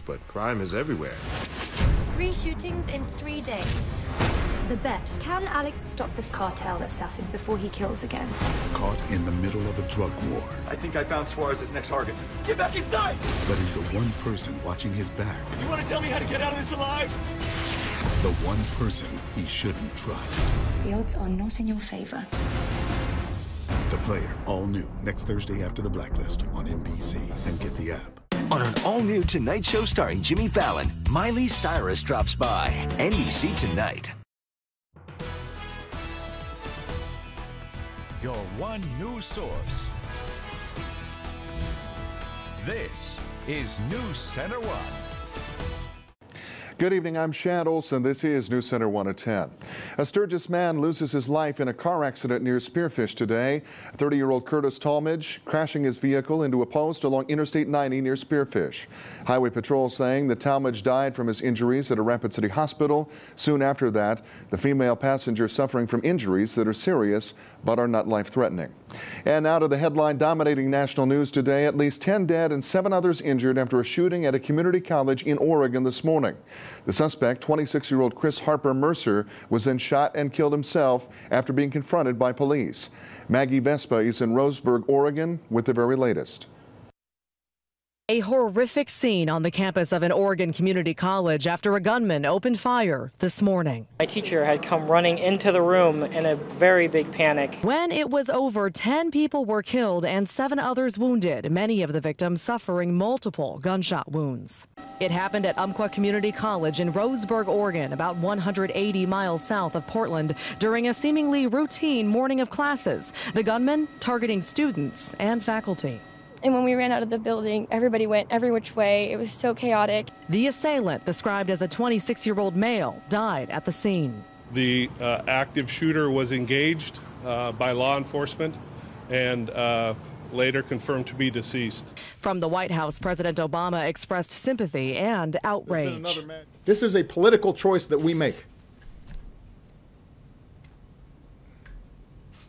But crime is everywhere. 3 shootings in 3 days. The bet, can Alex stop this cartel assassin before he kills again? Caught in the middle of a drug war. I think I found Suarez's next target. Get back inside! But is the one person watching his back You want to tell me how to get out of this alive? the one person he shouldn't trust? The odds are not in your favor. The Player, all new, next Thursday after The Blacklist on NBC, and get the app. On an all-new Tonight Show starring Jimmy Fallon, Miley Cyrus drops by. NBC Tonight. Your one news source. This is NewsCenter1. Good evening, I'm Shad Olson. This is NewsCenter1 at 10. A Sturgis man loses his life in a car accident near Spearfish today. 30-year-old Curtis Talmadge crashing his vehicle into a post along Interstate 90 near Spearfish. Highway Patrol saying that Talmadge died from his injuries at a Rapid City hospital. Soon after that, the female passenger suffering from injuries that are serious but are not life-threatening. And now to the headline dominating national news today. At least 10 dead and 7 others injured after a shooting at a community college in Oregon this morning. The suspect, 26-year-old Chris Harper Mercer, was then shot and killed himself after being confronted by police. Maggie Vespa is in Roseburg, Oregon, with the very latest. A horrific scene on the campus of an Oregon community college after a gunman opened fire this morning. My teacher had come running into the room in a very big panic. When it was over, 10 people were killed and 7 others wounded, many of the victims suffering multiple gunshot wounds. It happened at Umpqua Community College in Roseburg, Oregon, about 180 miles south of Portland, during a seemingly routine morning of classes. The gunman targeting students and faculty. And when we ran out of the building, everybody went every which way. It was so chaotic. The assailant, described as a 26-year-old male, died at the scene. The active shooter was engaged by law enforcement and later confirmed to be deceased. From the White House, President Obama expressed sympathy and outrage. This is a political choice that we make.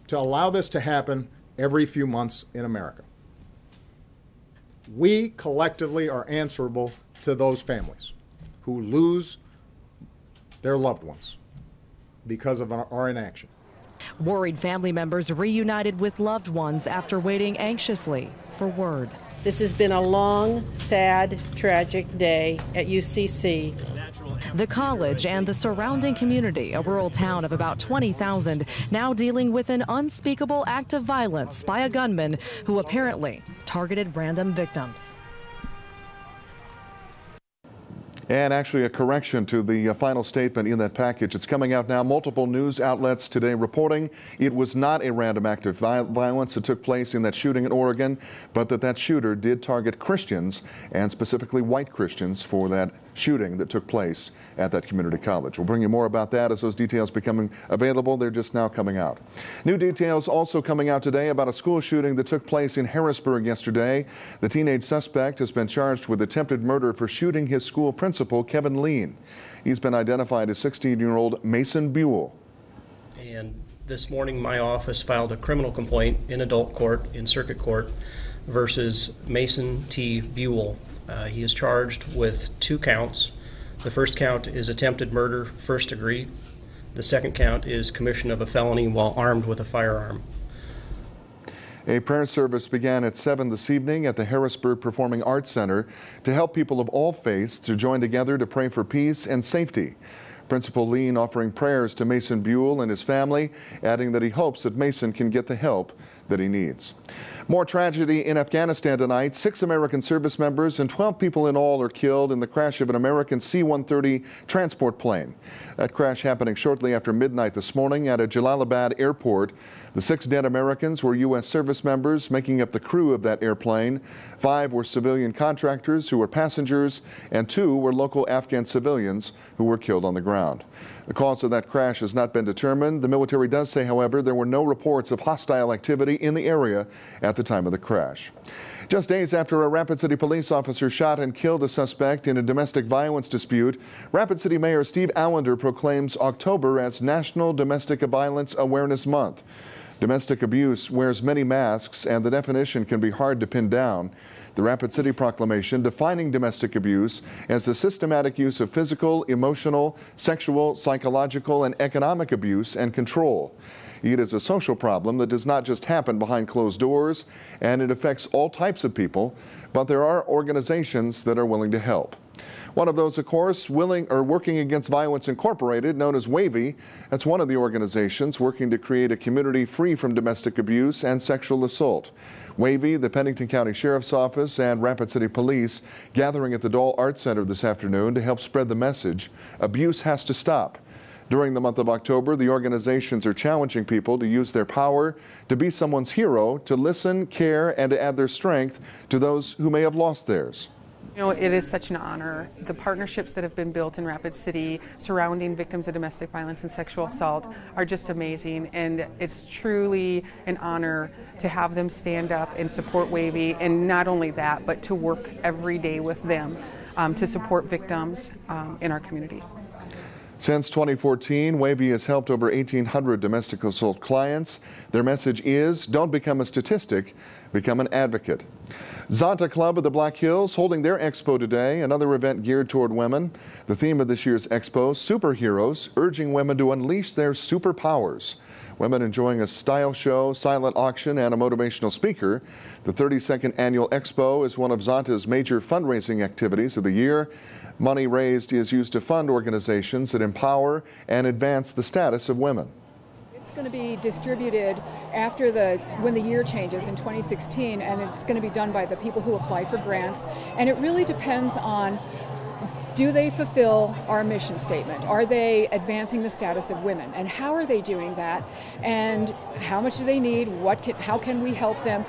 To allow this to happen every few months in America. We collectively are answerable to those families who lose their loved ones because of our inaction. Worried family members reunited with loved ones after waiting anxiously for word. This has been a long, sad, tragic day at UCC. The college and the surrounding community, a rural town of about 20,000, now dealing with an unspeakable act of violence by a gunman who apparently targeted random victims. And actually a correction to the final statement in that package. It's coming out now. Multiple news outlets today reporting it was not a random act of violence that took place in that shooting in Oregon, but that shooter did target Christians, and specifically white Christians, for that shooting that took place at that community college. We'll bring you more about that as those details becoming available. They're just now coming out. New details also coming out today about a school shooting that took place in Harrisburg yesterday. The teenage suspect has been charged with attempted murder for shooting his school principal, Kevin Lean. He's been identified as 16-year-old Mason Buell. And this morning my office filed a criminal complaint in adult court, in circuit court, versus Mason T. Buell. He is charged with 2 counts. The first count is attempted murder, first degree. The second count is commission of a felony while armed with a firearm. A prayer service began at 7 this evening at the Harrisburg Performing Arts Center to help people of all faiths to join together to pray for peace and safety. Principal Lean offering prayers to Mason Buell and his family, adding that he hopes that Mason can get the help that he needs. More tragedy in Afghanistan tonight. 6 American service members and 12 people in all are killed in the crash of an American C-130 transport plane. That crash happening shortly after midnight this morning at a Jalalabad airport. The 6 dead Americans were U.S. service members making up the crew of that airplane. 5 were civilian contractors who were passengers, and 2 were local Afghan civilians who were killed on the ground. The cause of that crash has not been determined. The military does say, however, there were no reports of hostile activity in the area at the time of the crash. Just days after a Rapid City police officer shot and killed a suspect in a domestic violence dispute, Rapid City Mayor Steve Allender proclaims October as National Domestic Violence Awareness Month. Domestic abuse wears many masks, and the definition can be hard to pin down. The Rapid City Proclamation defining domestic abuse as the systematic use of physical, emotional, sexual, psychological, and economic abuse and control. It is a social problem that does not just happen behind closed doors, and it affects all types of people, but there are organizations that are willing to help. One of those, of course, working against Violence Incorporated, known as WAVY. That's one of the organizations working to create a community free from domestic abuse and sexual assault. WAVY, the Pennington County Sheriff's Office, and Rapid City Police gathering at the Dahl Arts Center this afternoon to help spread the message: abuse has to stop. During the month of October, the organizations are challenging people to use their power to be someone's hero, to listen, care, and to add their strength to those who may have lost theirs. You know, it is such an honor. The partnerships that have been built in Rapid City surrounding victims of domestic violence and sexual assault are just amazing, and it's truly an honor to have them stand up and support WAVY, and not only that, but to work every day with them to support victims in our community. Since 2014, WAVY has helped over 1,800 domestic assault clients. Their message is, don't become a statistic, become an advocate. Zonta Club of the Black Hills holding their expo today, another event geared toward women. The theme of this year's expo, Superheroes, urging women to unleash their superpowers. Women enjoying a style show, silent auction, and a motivational speaker. The 32nd annual expo is one of Zonta's major fundraising activities of the year. Money raised is used to fund organizations that empower and advance the status of women. It's going to be distributed when the year changes in 2016, and it's going to be done by the people who apply for grants. And it really depends on, do they fulfill our mission statement? Are they advancing the status of women? And how are they doing that? And how much do they need? How can we help them?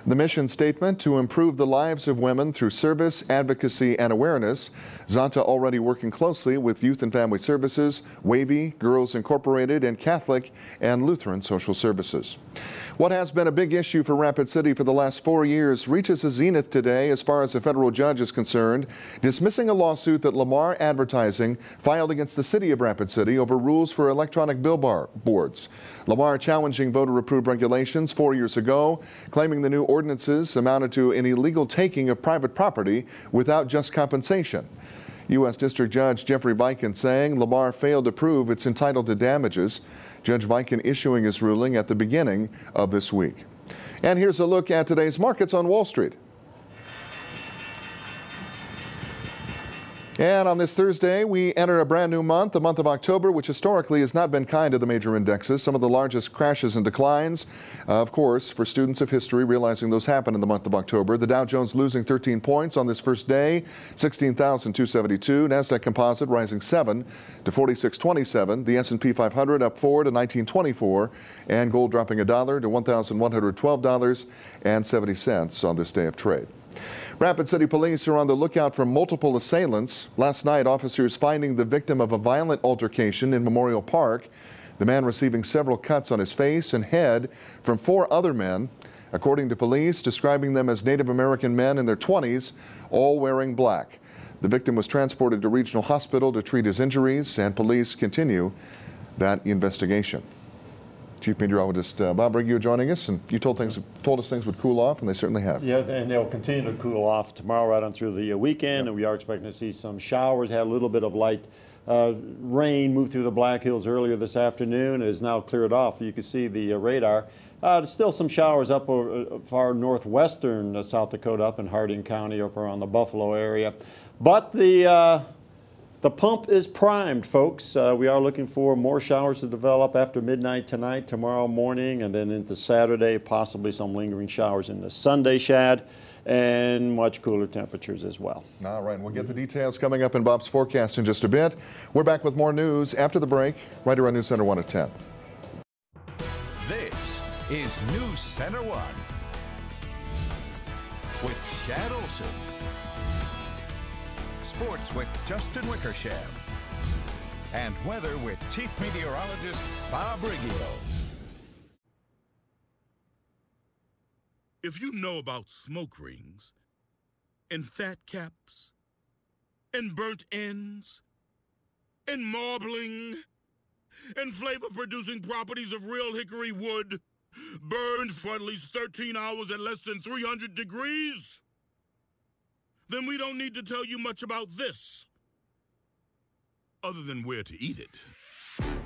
The mission statement: to improve the lives of women through service, advocacy, and awareness. Zonta already working closely with Youth and Family Services, WAVY, Girls Incorporated, and Catholic and Lutheran Social Services. What has been a big issue for Rapid City for the last 4 years reaches a zenith today as far as a federal judge is concerned, dismissing a lawsuit that Lamar Advertising filed against the city of Rapid City over rules for electronic billboards. Lamar challenging voter-approved regulations 4 years ago, claiming the new ordinances amounted to an illegal taking of private property without just compensation. U.S. District Judge Jeffrey Viken saying Lamar failed to prove it's entitled to damages. Judge Viken issuing his ruling at the beginning of this week. And here's a look at today's markets on Wall Street. And on this Thursday, we enter a brand new month, the month of October, which historically has not been kind to the major indexes. Some of the largest crashes and declines, of course, for students of history, realizing those happen in the month of October. The Dow Jones losing 13 points on this first day, 16,272. NASDAQ Composite rising 7 to 4627. The S&P 500 up 4 to 1924. And gold dropping $1 to $1,112.70 on this day of trade. Rapid City Police are on the lookout for multiple assailants. Last night, officers finding the victim of a violent altercation in Memorial Park. The man receiving several cuts on his face and head from 4 other men, according to police, describing them as Native American men in their 20s, all wearing black. The victim was transported to Regional Hospital to treat his injuries, and police continue that investigation. Chief Meteorologist Bob Riggio joining us, and you told us things would cool off, and they certainly have. Yeah, and they'll continue to cool off tomorrow right on through the weekend, and we are expecting to see some showers. Had a little bit of light rain move through the Black Hills earlier this afternoon. It is now cleared off. You can see the radar. Still some showers up over far northwestern South Dakota, up in Hardin County, up around the Buffalo area. But the pump is primed, folks. We are looking for more showers to develop after midnight tonight, tomorrow morning, and then into Saturday, possibly some lingering showers into Sunday, Shad, and much cooler temperatures as well. All right, we'll get the details coming up in Bob's forecast in just a bit. We're back with more news after the break, right here on NewsCenter1 at 10. This is NewsCenter1 with Shad Olson. Sports with Justin Wickersham. And weather with Chief Meteorologist Bob Riggio. If you know about smoke rings and fat caps and burnt ends and marbling and flavor-producing properties of real hickory wood burned for at least 13 hours at less than 300 degrees? Then we don't need to tell you much about this, other than where to eat it.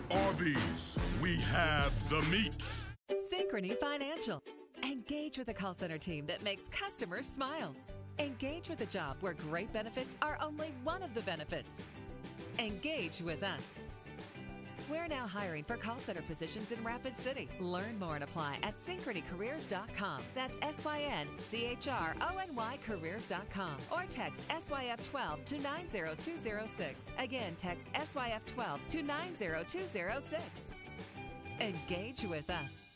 Arby's, we have the meats. Synchrony Financial. Engage with a call center team that makes customers smile. Engage with a job where great benefits are only one of the benefits. Engage with us. We're now hiring for call center positions in Rapid City. Learn more and apply at synchronycareers.com. That's SYNCHRONY careers.com. Or text SYF12 to 90206. Again, text SYF12 to 90206. Engage with us.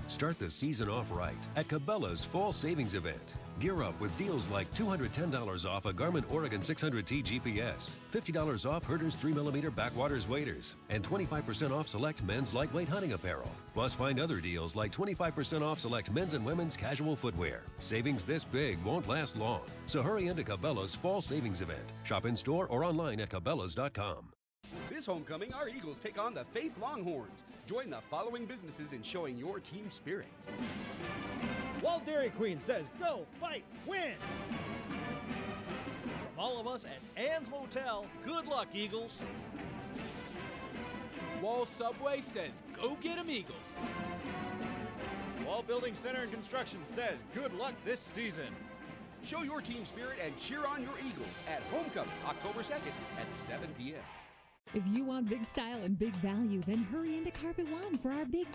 Start the season off right at Cabela's Fall Savings Event. Gear up with deals like $210 off a Garmin Oregon 600T GPS, $50 off Herter's 3mm Backwaters waders, and 25% off select men's lightweight hunting apparel. Plus, find other deals like 25% off select men's and women's casual footwear. Savings this big won't last long. So hurry into Cabela's Fall Savings Event. Shop in store or online at Cabela's.com. This homecoming, our Eagles take on the Faith Longhorns. Join the following businesses in showing your team spirit. Walt Dairy Queen says, go, fight, win! From all of us at Ann's Motel, good luck, Eagles. Wall Subway says, go get 'em, Eagles. Wall Building Center and Construction says, good luck this season. Show your team spirit and cheer on your Eagles at Homecoming, October 2nd at 7 p.m. If you want big style and big value, then hurry into Carpet One for our big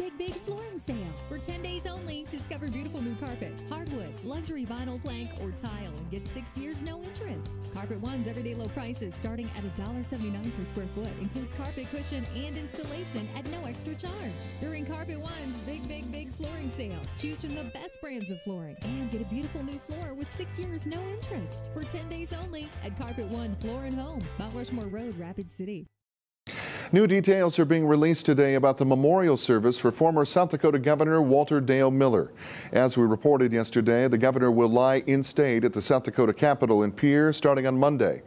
flooring sale. For 10 days only, discover beautiful new carpet, hardwood, luxury vinyl plank, or tile, and get 6 years no interest. Carpet One's everyday low prices starting at $1.79 per square foot includes carpet cushion and installation at no extra charge. During Carpet One's big flooring sale, choose from the best brands of flooring and get a beautiful new floor with 6 years no interest. For 10 days only at Carpet One Floor and Home, Mount Rushmore Road, Rapid City. New details are being released today about the memorial service for former South Dakota Governor Walter Dale Miller. As we reported yesterday, the governor will lie in state at the South Dakota Capitol in Pierre starting on Monday.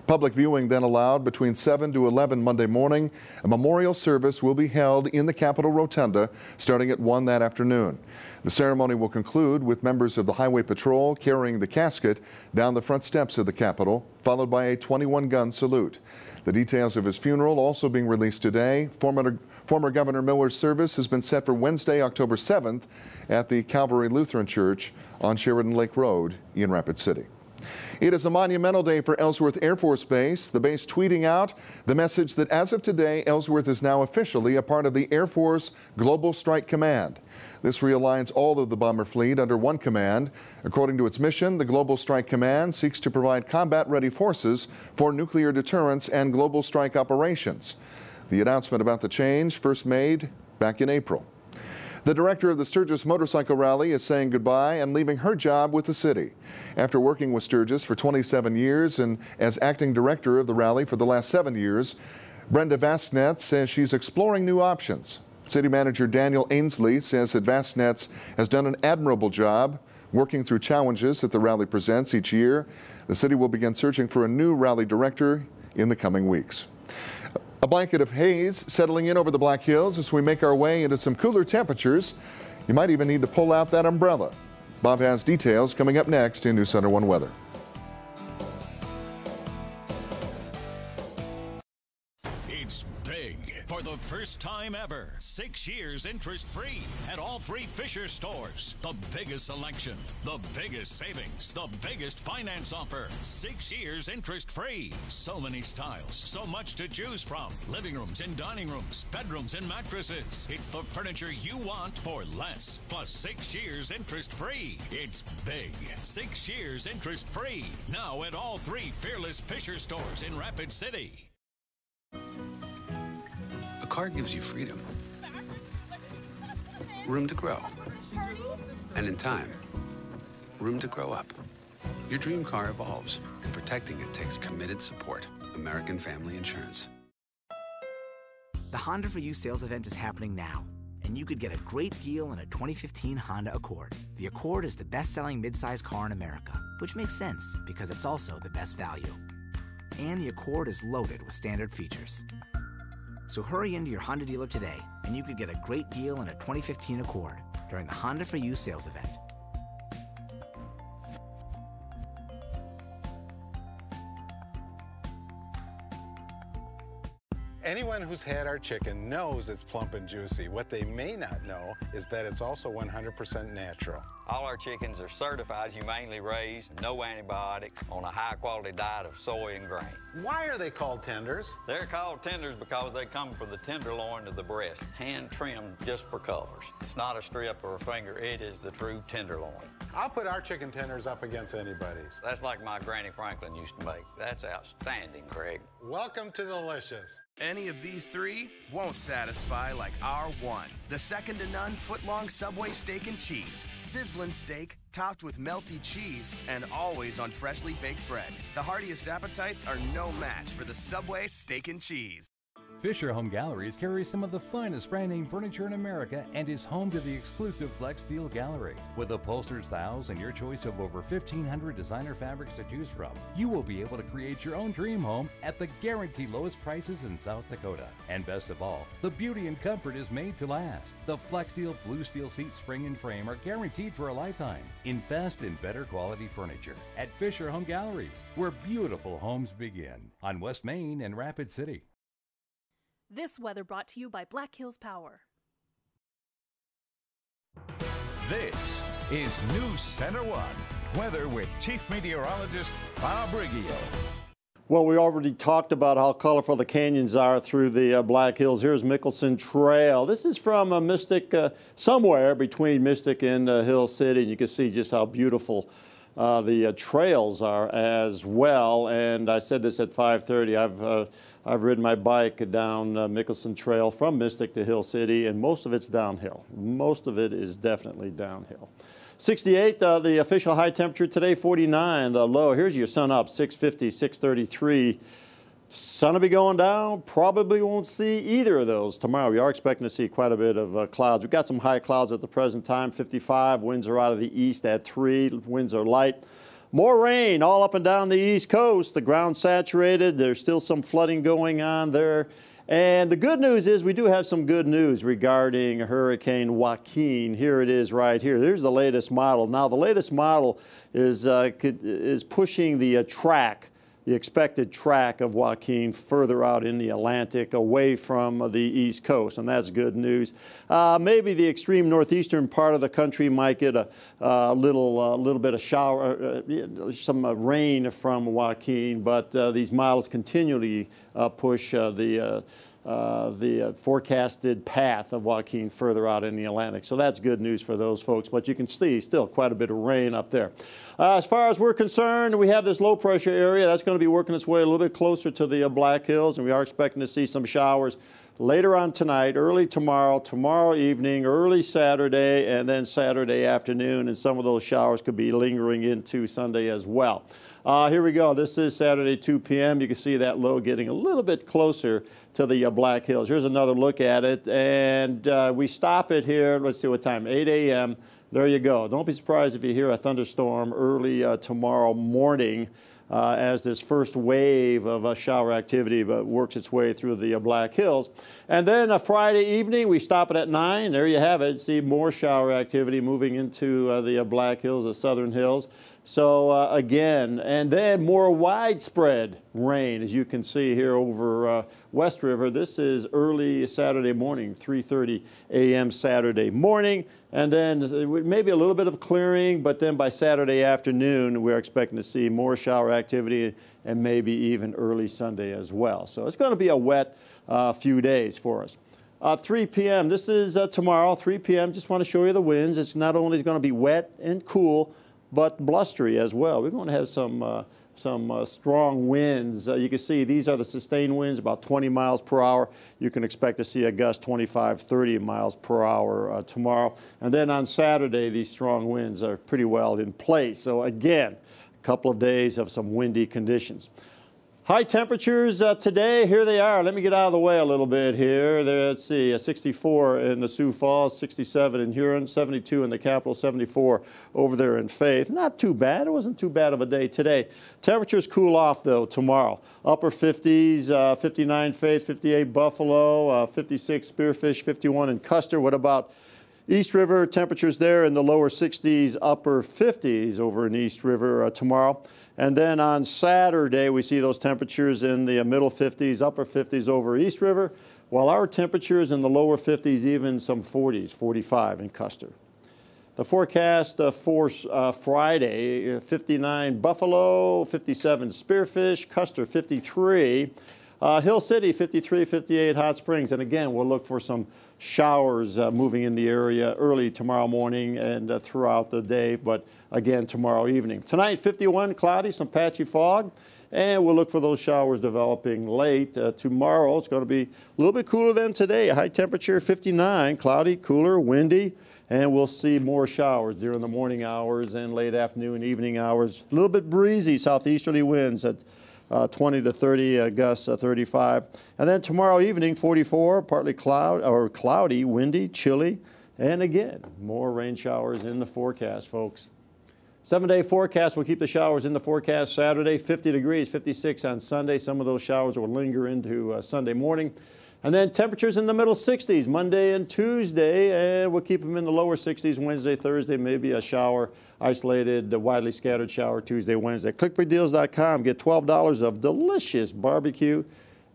Public viewing then allowed between 7 to 11 Monday morning. A memorial service will be held in the Capitol Rotunda starting at 1 that afternoon. The ceremony will conclude with members of the Highway Patrol carrying the casket down the front steps of the Capitol, followed by a 21-gun salute. The details of his funeral also being released today. Former Governor Miller's service has been set for Wednesday, October 7th at the Calvary Lutheran Church on Sheridan Lake Road in Rapid City. It is a monumental day for Ellsworth Air Force Base. The base tweeting out the message that as of today, Ellsworth is now officially a part of the Air Force Global Strike Command. This realigns all of the bomber fleet under one command. According to its mission, the Global Strike Command seeks to provide combat-ready forces for nuclear deterrence and global strike operations. The announcement about the change first made back in April. The director of the Sturgis Motorcycle Rally is saying goodbye and leaving her job with the city. After working with Sturgis for 27 years and as acting director of the rally for the last 7 years, Brenda Vasknets says she's exploring new options. City Manager Daniel Ainsley says that Vasknets has done an admirable job working through challenges that the rally presents each year. The city will begin searching for a new rally director in the coming weeks. A blanket of haze settling in over the Black Hills as we make our way into some cooler temperatures. You might even need to pull out that umbrella. Bob has details coming up next in NewsCenter1 Weather. It's big. For the first time ever, 6 years interest-free at all 3 Fisher stores. The biggest selection, the biggest savings, the biggest finance offer. 6 years interest-free. So many styles, so much to choose from. Living rooms and dining rooms, bedrooms and mattresses. It's the furniture you want for less. Plus 6 years interest-free. It's big. 6 years interest-free. Now at all 3 Fearless Fisher stores in Rapid City. A car gives you freedom, room to grow, and in time, room to grow up. Your dream car evolves, and protecting it takes committed support. American Family Insurance. The Honda for You sales event is happening now, and you could get a great deal in a 2015 Honda Accord. The Accord is the best-selling midsize car in America, which makes sense because it's also the best value. And the Accord is loaded with standard features. So hurry into your Honda dealer today, and you could get a great deal in a 2015 Accord during the Honda for You sales event. Anyone who's had our chicken knows it's plump and juicy. What they may not know is that it's also 100% natural. All our chickens are certified, humanely raised, no antibiotics, on a high-quality diet of soy and grain. Why are they called tenders? They're called tenders because they come from the tenderloin of the breast, hand-trimmed just for colors. It's not a strip or a finger, it is the true tenderloin. I'll put our chicken tenders up against anybody's. That's like my Granny Franklin used to make. That's outstanding, Craig. Welcome to Delicious. Any of these three won't satisfy like our one. The second-to-none foot-long Subway steak and cheese. Sizzling steak, topped with melty cheese, and always on freshly baked bread. The heartiest appetites are no match for the Subway steak and cheese. Fisher Home Galleries carries some of the finest brand name furniture in America and is home to the exclusive Flex Steel Gallery. With upholstered styles and your choice of over 1,500 designer fabrics to choose from, you will be able to create your own dream home at the guaranteed lowest prices in South Dakota. And best of all, the beauty and comfort is made to last. The Flex Steel Blue Steel seat spring and frame are guaranteed for a lifetime. Invest in better quality furniture at Fisher Home Galleries, where beautiful homes begin. On West Main and Rapid City. This weather brought to you by Black Hills Power. This is NewsCenter1 weather with Chief Meteorologist Bob Riggio. Well, we already talked about how colorful the canyons are through the Black Hills. Here's Mickelson Trail. This is from Mystic, somewhere between Mystic and Hill City. And you can see just how beautiful the trails are as well. And I said this at 5:30. I've ridden my bike down Mickelson Trail from Mystic to Hill City, and most of it's downhill. Most of it is definitely downhill. 68, the official high temperature today, 49. The low, here's your sun up, 650, 633. Sun will be going down. Probably won't see either of those tomorrow. We are expecting to see quite a bit of clouds. We've got some high clouds at the present time, 55. Winds are out of the east at 3. Winds are light. More rain all up and down the East Coast. The ground's saturated. There's still some flooding going on there. And the good news is we do have some good news regarding Hurricane Joaquin. Here it is right here. Here's the latest model. Now, the latest model is pushing the expected track of Joaquin further out in the Atlantic, away from the East Coast, and that's good news. Maybe the extreme northeastern part of the country might get a little bit of shower, some rain from Joaquin, but these models continually push the forecasted path of Joaquin further out in the Atlantic. So that's good news for those folks, but you can see still quite a bit of rain up there. As far as we're concerned, we have this low pressure area that's going to be working its way a little bit closer to the Black Hills, and we are expecting to see some showers later on tonight, early tomorrow evening, early Saturday, and then Saturday afternoon, and some of those showers could be lingering into Sunday as well. Here we go. This is Saturday, 2 p.m. You can see that low getting a little bit closer to the Black Hills. Here's another look at it, and we stop it here. Let's see what time, 8 a.m. There you go. Don't be surprised if you hear a thunderstorm early tomorrow morning as this first wave of shower activity works its way through the Black Hills. And then Friday evening, we stop it at 9. There you have it. See more shower activity moving into the Black Hills, the southern hills. So again, and then more widespread rain, as you can see here over West River. This is early Saturday morning, 3:30 a.m. Saturday morning. And then maybe a little bit of clearing, but then by Saturday afternoon, we're expecting to see more shower activity and maybe even early Sunday as well. So it's going to be a wet few days for us. 3 p.m., this is tomorrow, 3 p.m. Just want to show you the winds. It's not only going to be wet and cool, but blustery as well. We're going to have some strong winds. You can see these are the sustained winds, about 20 miles per hour. You can expect to see a gust 25, 30 miles per hour tomorrow. And then on Saturday, these strong winds are pretty well in place. So again, a couple of days of some windy conditions. High temperatures today, here they are. Let me get out of the way a little bit here. Let's see, 64 in the Sioux Falls, 67 in Huron, 72 in the capital, 74 over there in Faith. Not too bad. It wasn't too bad of a day today. Temperatures cool off, though, tomorrow. Upper 50s, 59 Faith, 58 Buffalo, 56 Spearfish, 51 in Custer. What about East River? Temperatures there in the lower 60s, upper 50s over in East River tomorrow. And then on Saturday, we see those temperatures in the middle 50s, upper 50s over East River, while our temperatures in the lower 50s, even some 40s, 45 in Custer. The forecast for Friday, 59 Buffalo, 57 Spearfish, Custer 53, Hill City 53, 58 Hot Springs. And again, we'll look for some showers moving in the area early tomorrow morning and throughout the day, but again tomorrow evening. Tonight, 51, cloudy, some patchy fog, and we'll look for those showers developing late. Tomorrow, it's going to be a little bit cooler than today. A high temperature, 59, cloudy, cooler, windy, and we'll see more showers during the morning hours and late afternoon and evening hours. A little bit breezy, southeasterly winds at 20 to 30, gusts 35. And then tomorrow evening, 44, partly cloudy, windy, chilly, and again, more rain showers in the forecast, folks. 7-day forecast will keep the showers in the forecast Saturday, 50 degrees, 56 on Sunday. Some of those showers will linger into Sunday morning. And then temperatures in the middle 60s Monday and Tuesday, and we'll keep them in the lower 60s Wednesday, Thursday, maybe a shower, isolated, widely scattered shower Tuesday, Wednesday. ClickBigDeals.com. Get $12 of delicious barbecue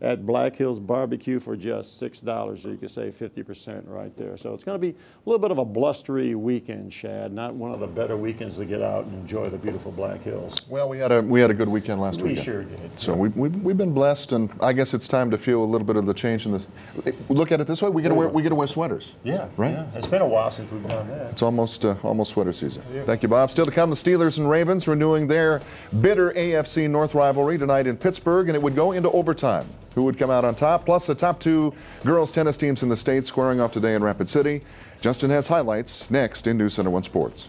at Black Hills Barbecue for just $6, so you can save 50% right there. So it's going to be a little bit of a blustery weekend, Shad. Not one of the better weekends to get out and enjoy the beautiful Black Hills. Well, we had a good weekend last weekend. We sure did. So we've been blessed, and I guess it's time to feel a little bit of the change in the. Look at it this way: we get to wear sweaters. Yeah, right. Yeah. It's been a while since we've done that. It's almost sweater season. Yeah. Thank you, Bob. Still to come, the Steelers and Ravens renewing their bitter AFC North rivalry tonight in Pittsburgh, and it would go into overtime. Who would come out on top? Plus, the top two girls tennis teams in the state squaring off today in Rapid City. Justin has highlights next in NewsCenter1 Sports.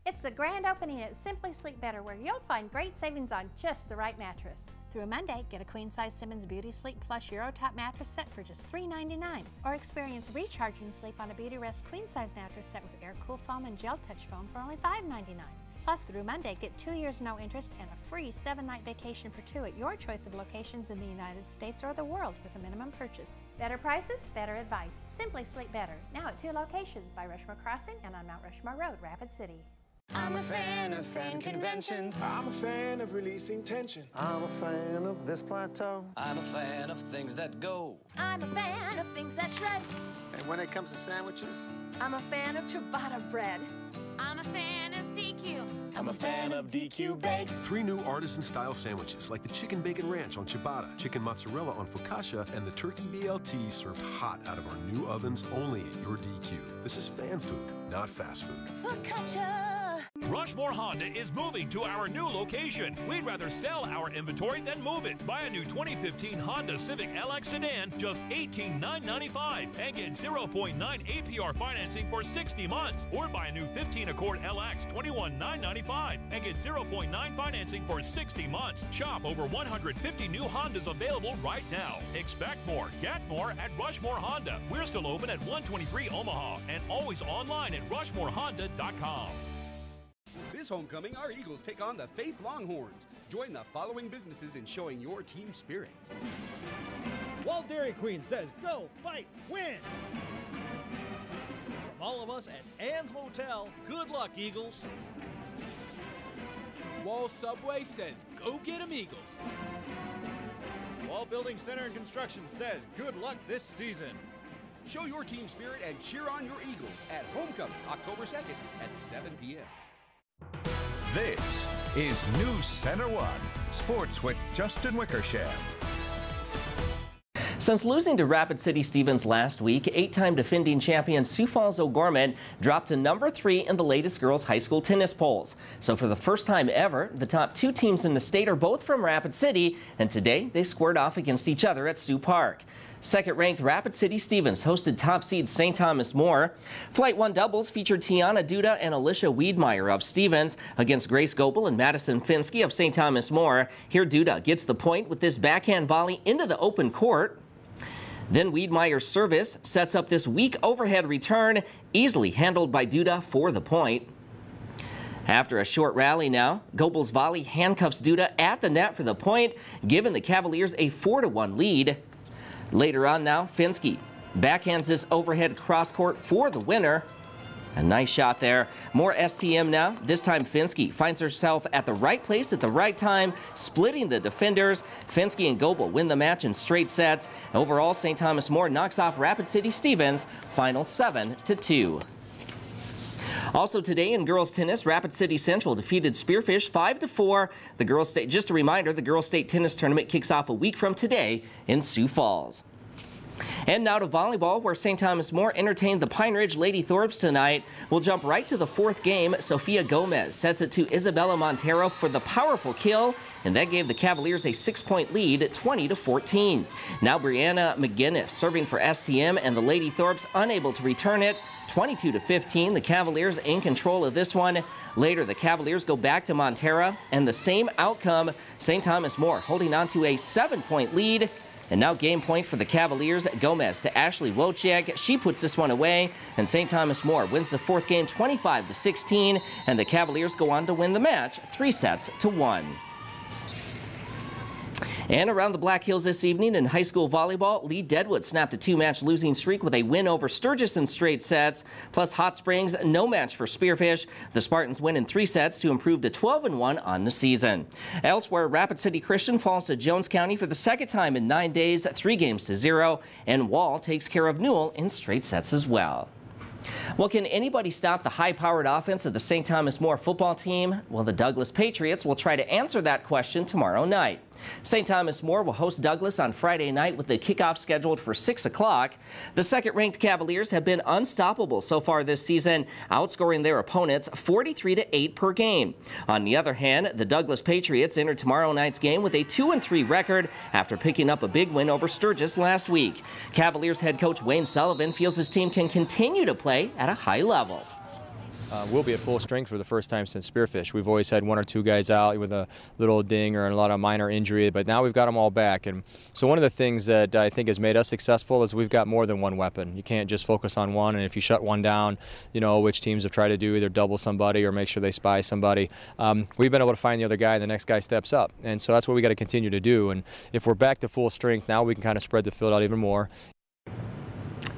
It's the grand opening at Simply Sleep Better, where you'll find great savings on just the right mattress. Through Monday, get a queen-size Simmons Beauty Sleep Plus Euro Top mattress set for just $3.99, or experience recharging sleep on a Beauty Rest queen-size mattress set with air-cool foam and gel touch foam for only $5.99. Plus, through Monday, get 2 years no interest and a free 7-night vacation for two at your choice of locations in the United States or the world with a minimum purchase. Better prices, better advice. Simply Sleep Better, now at 2 locations by Rushmore Crossing and on Mount Rushmore Road, Rapid City. I'm a fan of fan conventions. I'm a fan of releasing tension. I'm a fan of this plateau. I'm a fan of things that go. I'm a fan of things that shred. And when it comes to sandwiches, I'm a fan of ciabatta bread. I'm a fan of DQ. I'm a fan of DQ bakes. 3 new artisan-style sandwiches, like the chicken bacon ranch on ciabatta, chicken mozzarella on focaccia, and the turkey BLT served hot out of our new ovens only at your DQ. This is fan food, not fast food. Focaccia. Rushmore Honda is moving to our new location. We'd rather sell our inventory than move it. Buy a new 2015 Honda Civic LX sedan, just $18,995, and get 0.9 APR financing for 60 months. Or buy a new 15 Accord LX, $21,995, and get 0.9 financing for 60 months. Shop over 150 new Hondas available right now. Expect more, get more at Rushmore Honda. We're still open at 123 Omaha and always online at rushmorehonda.com. This homecoming, our Eagles take on the Faith Longhorns. Join the following businesses in showing your team spirit. Walt Dairy Queen says, go, fight, win! From all of us at Ann's Motel, good luck, Eagles. Wall Subway says, go get 'em, Eagles. Wall Building Center and Construction says, good luck this season. Show your team spirit and cheer on your Eagles at homecoming, October 2nd at 7 p.m. This is NewsCenter1 Sports with Justin Wickersham. Since losing to Rapid City Stevens last week, 8-time defending champion Sioux Falls O'Gorman dropped to number 3 in the latest girls' high school tennis polls. So for the first time ever, the top 2 teams in the state are both from Rapid City, and today they squared off against each other at Sioux Park. Second-ranked Rapid City Stevens hosted top seed St. Thomas More. Flight 1 doubles featured Tiana Duda and Alicia Wiedmeyer of Stevens against Grace Goebel and Madison Finsky of St. Thomas More. Here Duda gets the point with this backhand volley into the open court. Then Wiedmeyer's service sets up this weak overhead return, easily handled by Duda for the point. After a short rally now, Goebel's volley handcuffs Duda at the net for the point, giving the Cavaliers a 4-1 lead. Later on now, Finsky backhands this overhead cross-court for the winner. A nice shot there. More STM now. This time Finsky finds herself at the right place at the right time, splitting the defenders. Finsky and Goebel win the match in straight sets. Overall, St. Thomas More knocks off Rapid City Stevens, final 7-2. Also today in girls tennis, Rapid City Central defeated Spearfish 5-4. The girls state, just a reminder, the girls state tennis tournament kicks off a week from today in Sioux Falls. And now to volleyball, where St. Thomas More entertained the Pine Ridge Lady Thorpes tonight. We'll jump right to the fourth game. Sofia Gomez sets it to Isabella Montero for the powerful kill, and that gave the Cavaliers a 6-point lead at 20-14. Now Brianna McGinnis serving for STM, and the Lady Thorpes unable to return it. 22-15, the Cavaliers in control of this one. Later, the Cavaliers go back to Montero, and the same outcome. St. Thomas More holding on to a 7-point lead. And now game point for the Cavaliers. Gomez to Ashley Wojciak. She puts this one away, and St. Thomas More wins the fourth game 25-16, and the Cavaliers go on to win the match 3-1. And around the Black Hills this evening in high school volleyball, Lee Deadwood snapped a 2-match losing streak with a win over Sturgis in straight sets. Plus Hot Springs, no match for Spearfish. The Spartans win in 3 sets to improve to 12-1 on the season. Elsewhere, Rapid City Christian falls to Jones County for the second time in 9 days, 3-0. And Wall takes care of Newell in straight sets as well. Well, can anybody stop the high-powered offense of the St. Thomas More football team? Well, the Douglas Patriots will try to answer that question tomorrow night. St. Thomas More will host Douglas on Friday night with the kickoff scheduled for 6 o'clock. The second-ranked Cavaliers have been unstoppable so far this season, outscoring their opponents 43-8 per game. On the other hand, the Douglas Patriots enter tomorrow night's game with a 2-3 record after picking up a big win over Sturgis last week. Cavaliers head coach Wayne Sullivan feels his team can continue to play at a high level. We'll be at full strength for the first time since Spearfish. We've always had 1 or 2 guys out with a little ding or a lot of minor injury, but now we've got them all back. And so one of the things that I think has made us successful is we've got more than one weapon. You can't just focus on one, and if you shut one down, you know, which teams have tried to do, either double somebody or make sure they spy somebody. We've been able to find the other guy, and the next guy steps up. And so that's what we got to continue to do. And if we're back to full strength, now we can kind of spread the field out even more.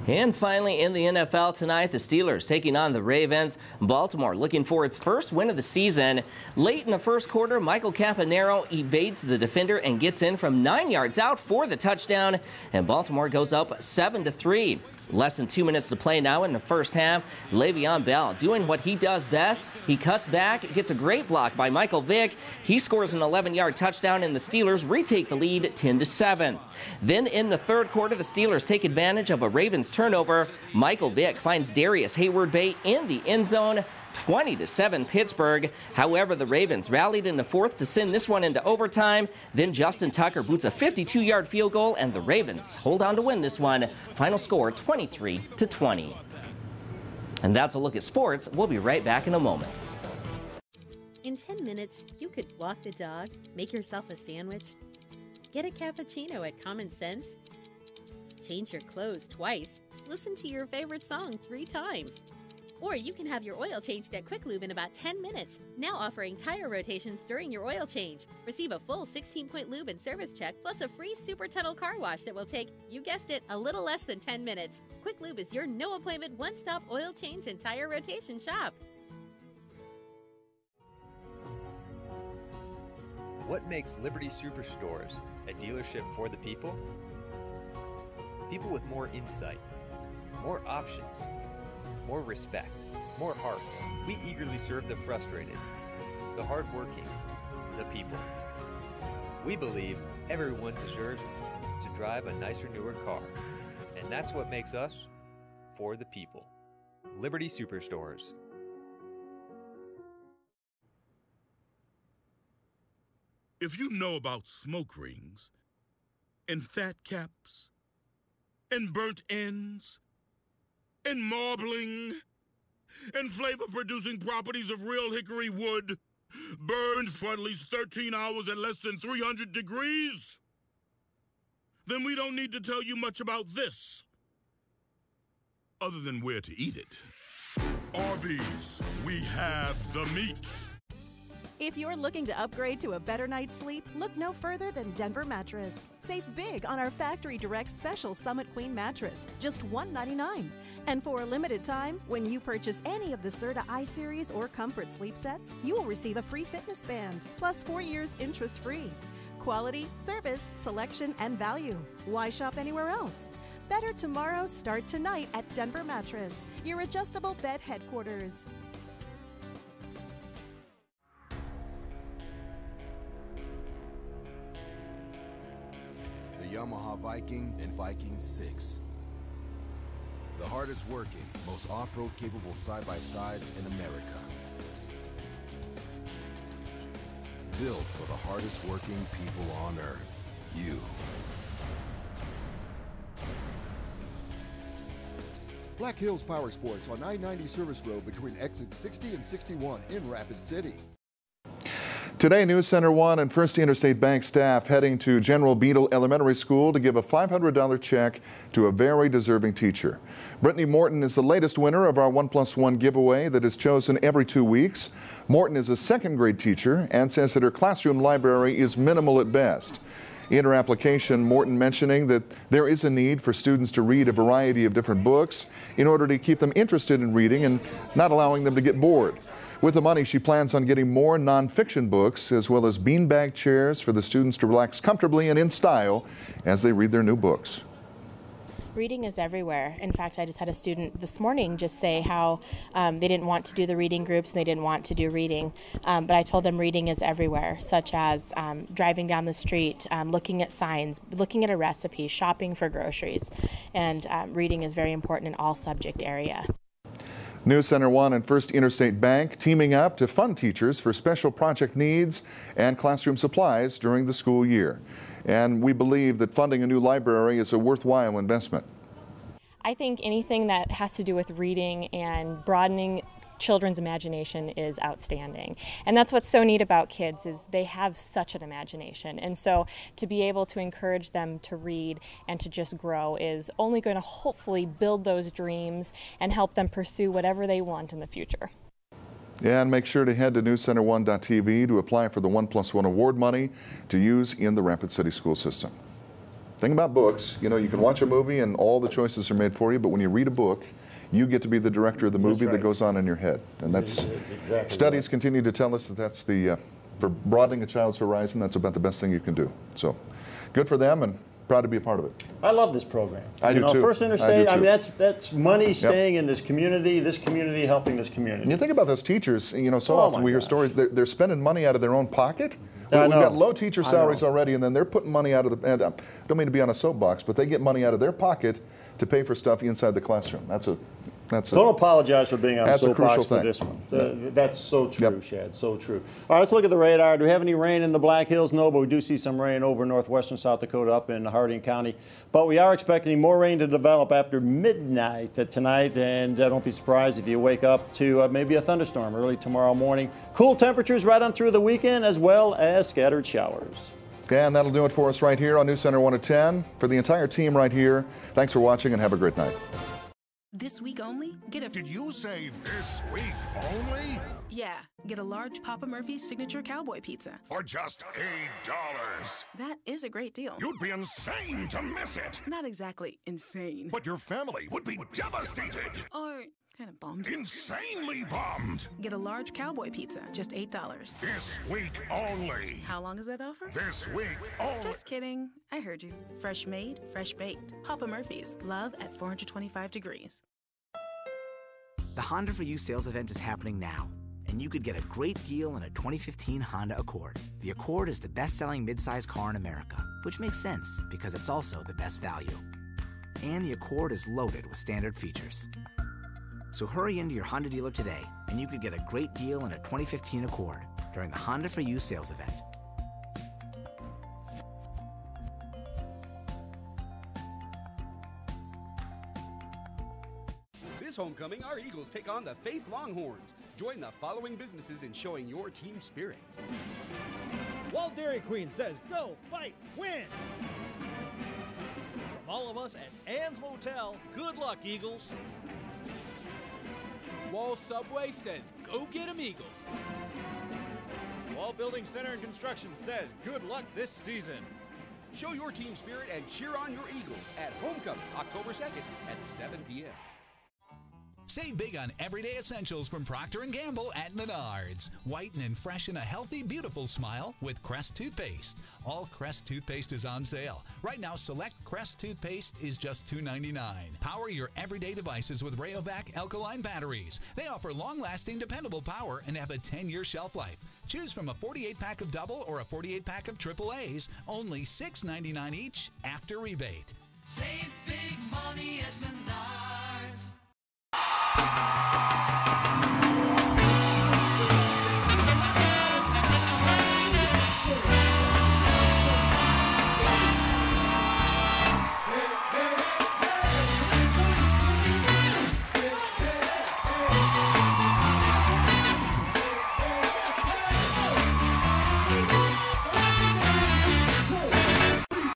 And finally, in the NFL tonight, the Steelers taking on the Ravens. Baltimore looking for its first win of the season. Late in the first quarter, Michael Campanaro evades the defender and gets in from 9 yards out for the touchdown. And Baltimore goes up 7-3. Less than 2 minutes to play now in the first half. Le'Veon Bell doing what he does best. He cuts back, gets a great block by Michael Vick. He scores an 11-yard touchdown, and the Steelers retake the lead 10-7. Then in the third quarter, the Steelers take advantage of a Ravens turnover. Michael Vick finds Darius Hayward-Bay in the end zone. 20-7 Pittsburgh. However, the Ravens rallied in the fourth to send this one into overtime. Then Justin Tucker boots a 52-yard field goal, and the Ravens hold on to win this one. Final score 23-20. And that's a look at sports. We'll be right back in a moment. In 10 minutes, you could walk the dog, make yourself a sandwich, get a cappuccino at Common Sense, change your clothes twice, listen to your favorite song 3 times. Or you can have your oil changed at Quick Lube in about 10 minutes. Now offering tire rotations during your oil change. Receive a full 16-point lube and service check, plus a free Super Tunnel car wash that will take, you guessed it, a little less than 10 minutes. Quick Lube is your no-appointment, one-stop oil change and tire rotation shop. What makes Liberty Superstores a dealership for the people? People with more insight, more options, more respect, more heart. We eagerly serve the frustrated, the hardworking, the people. We believe everyone deserves to drive a nicer, newer car, and that's what makes us for the people. Liberty Superstores. If you know about smoke rings and fat caps and burnt ends and marbling and flavor-producing properties of real hickory wood burned for at least 13 hours at less than 300 degrees, then we don't need to tell you much about this, other than where to eat it. Arby's, we have the meats. If you're looking to upgrade to a better night's sleep, look no further than Denver Mattress. Save big on our Factory Direct Special Summit Queen mattress, just $199. And for a limited time, when you purchase any of the Serta I-Series or Comfort sleep sets, you will receive a free fitness band, plus 4 years interest-free. Quality, service, selection, and value. Why shop anywhere else? Better tomorrows start tonight at Denver Mattress, your adjustable bed headquarters. The Yamaha Viking and Viking 6. The hardest working, most off-road capable side-by-sides in America. Built for the hardest working people on earth, you. Black Hills Power Sports on I-90 Service Road between exit 60 and 61 in Rapid City. Today, NewsCenter1 and First Interstate Bank staff heading to General Beadle Elementary School to give a $500 check to a very deserving teacher. Brittany Morton is the latest winner of our 1+1 giveaway that is chosen every 2 weeks. Morton is a second grade teacher and says that her classroom library is minimal at best. In her application, Morton mentioning that there is a need for students to read a variety of different books in order to keep them interested in reading and not allowing them to get bored. With the money, she plans on getting more nonfiction books as well as beanbag chairs for the students to relax comfortably and in style as they read their new books. Reading is everywhere. In fact, I just had a student this morning just say how they didn't want to do the reading groups and they didn't want to do reading. But I told them reading is everywhere, such as driving down the street, looking at signs, looking at a recipe, shopping for groceries. And reading is very important in all subject area. NewsCenter1 and First Interstate Bank teaming up to fund teachers for special project needs and classroom supplies during the school year. And we believe that funding a new library is a worthwhile investment. I think anything that has to do with reading and broadening children's imagination is outstanding. And that's what's so neat about kids is they have such an imagination. And so to be able to encourage them to read and to just grow is only going to hopefully build those dreams and help them pursue whatever they want in the future. And make sure to head to newscenter1.tv to apply for the 1+1 award money to use in the Rapid City school system. Thing about books, you know, you can watch a movie and all the choices are made for you, but when you read a book, you get to be the director of the movie that goes on in your head. And that's, exactly studies continue to tell us that that's the, for broadening a child's horizon, that's about the best thing you can do. So good for them and proud to be a part of it. I love this program. I do too. First Interstate, I mean, that's money staying in this community helping this community. And you think about those teachers, you know, so often we hear stories, they're spending money out of their own pocket. We've got low teacher salaries already, and then they're putting money out of the, and I don't mean to be on a soapbox, but they get money out of their pocket to pay for stuff inside the classroom. Don't apologize for being on a soapbox for this one. That's so true, Shad, so true. All right, let's look at the radar. Do we have any rain in the Black Hills? No, but we do see some rain over northwestern South Dakota up in Harding County. But we are expecting more rain to develop after midnight tonight, and don't be surprised if you wake up to maybe a thunderstorm early tomorrow morning. Cool temperatures right on through the weekend, as well as scattered showers. And that'll do it for us right here on NewsCenter 1 at 10. For the entire team right here, thanks for watching and have a great night. This week only, get a... Did you say this week only? Yeah, get a large Papa Murphy's signature cowboy pizza. For just $8. That is a great deal. You'd be insane to miss it. Not exactly insane. But your family would be devastated. Or kind of bummed. Insanely bummed. Get a large cowboy pizza, just $8. This week only. How long is that offer? This week only. Just kidding. I heard you. Fresh made, fresh baked. Papa Murphy's. Love at 425 degrees. The Honda for You sales event is happening now, and you could get a great deal on a 2015 Honda Accord. The Accord is the best-selling midsize car in America, which makes sense because it's also the best value. And the Accord is loaded with standard features. So hurry into your Honda dealer today, and you could get a great deal on a 2015 Accord during the Honda for You sales event. this homecoming, our Eagles take on the Faith Longhorns. Join the following businesses in showing your team spirit. Walt Dairy Queen says, go, fight, win! From all of us at Ann's Motel, good luck, Eagles. Wall Subway says, go get 'em, Eagles. Wall Building Center and Construction says, good luck this season. Show your team spirit and cheer on your Eagles at Homecoming, October 2nd at 7 p.m. Save big on everyday essentials from Procter & Gamble at Menards. Whiten and freshen a healthy, beautiful smile with Crest toothpaste. All Crest toothpaste is on sale. Right now, select Crest toothpaste is just $2.99. Power your everyday devices with Rayovac alkaline batteries. They offer long-lasting, dependable power and have a 10-year shelf life. Choose from a 48-pack of double or a 48-pack of AAAs, only $6.99 each after rebate. Save big money at Menards.